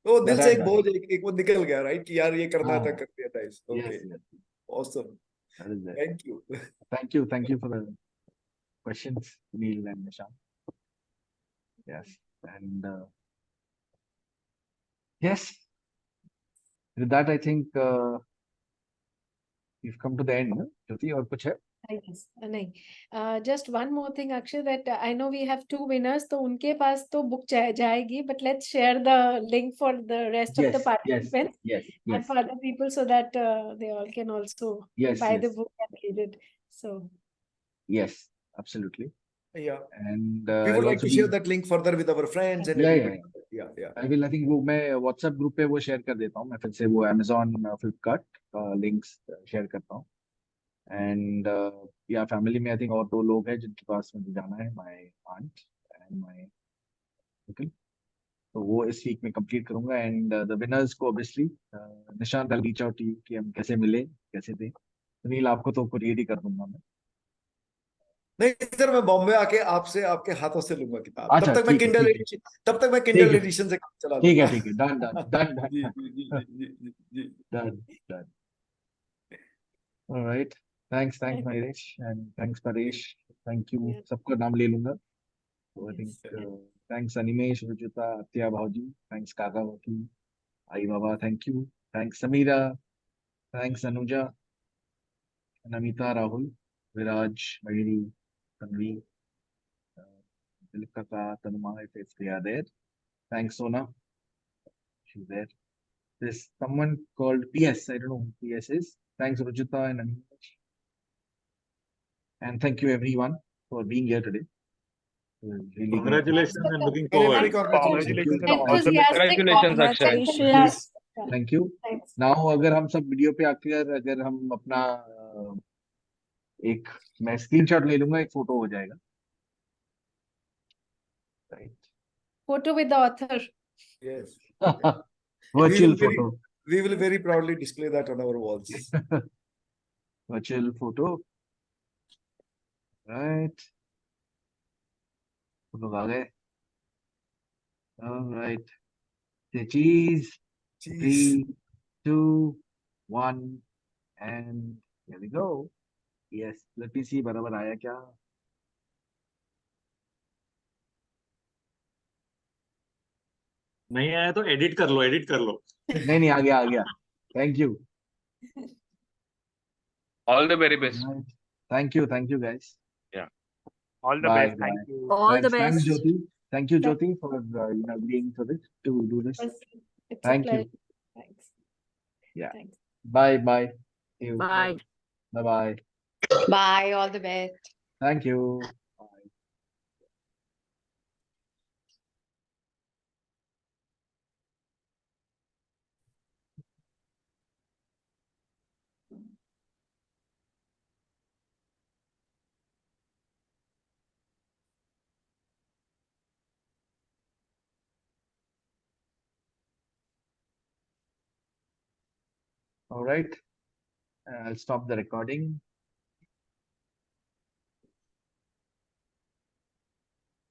तो दिल That से I've एक done. बोझ एक वो निकल गया, राइट, कि यार ये करना था, हाँ, कर दिया था इस. yes, Okay, yes, awesome, that is there. thank you. Thank you for the questions, Neil and Nishant. Yes, and yes, with that I think we've come to the end. No? Jyoti, और कुछ है? Yes, नहीं. Just one more thing, Akshay, that I know we have 2 winners, तो उनके पास तो book जाएगी, but let's share the link for the rest of the Yes, participants yes, and for other people so that they all can also yes, buy the yes, book and read it. So yes, absolutely. Yeah, And we would I'll like also to share that link further with our friends and Yeah, everybody. Yeah. I will. I think वो मैं WhatsApp group पे वो share कर देता हूँ, मैं फिर से वो Amazon, Flipkart लिंक्स शेयर करता हूँ। एंड या फैमिली में आई थिंक और 2 लोग हैं जिनके पास मुझे जाना है, my aunt and my uncle, तो वो इस वीक में कंप्लीट करूंगा। एंड द विनर्स को obviously Nishant, I reach out to you कि हम कैसे मिले, कैसे थे। सुनील, आपको तो कुरियर ही कर दूंगा मैं। नहीं सर, मैं बॉम्बे आके आपसे आपके हाथों से लूंगा किताब। अच्छा, तब तक मैं ठीक है, किंडल ठीक है, एडिशन, तब तक मैं ठीक किंडल है, एडिशन से काम चला ठीक है, लूंगा। ठीक है, डन डन डन डन जी जी जी जी जी जी जी। Done done. Alright, thanks Naresh and thanks Paresh, thank you, yeah, सबका नाम ले लूंगा। So I yes. think thanks Animesh, Rujuta, Atya Bhauji, thanks Kaka Vaki, Ai Baba, thank you, thanks Samira, thanks Anuja, Namita, Rahul, Viraj, Mayuri, Tanvi, Dilip Kaka, Tanuma, if they are there. Thanks Sona, she's there. There's someone called PS, I don't know who PS is. Thanks Rujuta and Animesh. And thank you everyone for being here today. It was really great. Congratulations and looking Very forward. very congratulations. Congratulations and awesome. Enthusiastic Congratulations, Akshay. Congratulations. Thank you. Thanks. Now अगर हम सब video पे आकर अगर हम अपना एक मैं स्क्रीनशॉट ले लूंगा, एक फोटो हो जाएगा, right? Photo with the author. Yes. Virtual photo, We will very proudly display that on our walls. Virtual photo, right? Photo आ गए, राइट? चीज, Cheese. 3, 2, 1 and here we go. Yes, let me see बराबर आया क्या? नहीं आया तो edit कर लो, एडिट कर लो। नहीं आ गया, thank you, All the very best. Thank you guys. All the Bye, best. Thank bye. you. All the Thanks best. Jyoti. Thank you Jyoti for agreeing for this, to do this. It's a Thank you. pleasure. Thanks. Yeah. Thanks. Bye. See you. Bye. Bye. Bye. All the best. Thank you. Bye. All right. I'll stop the recording.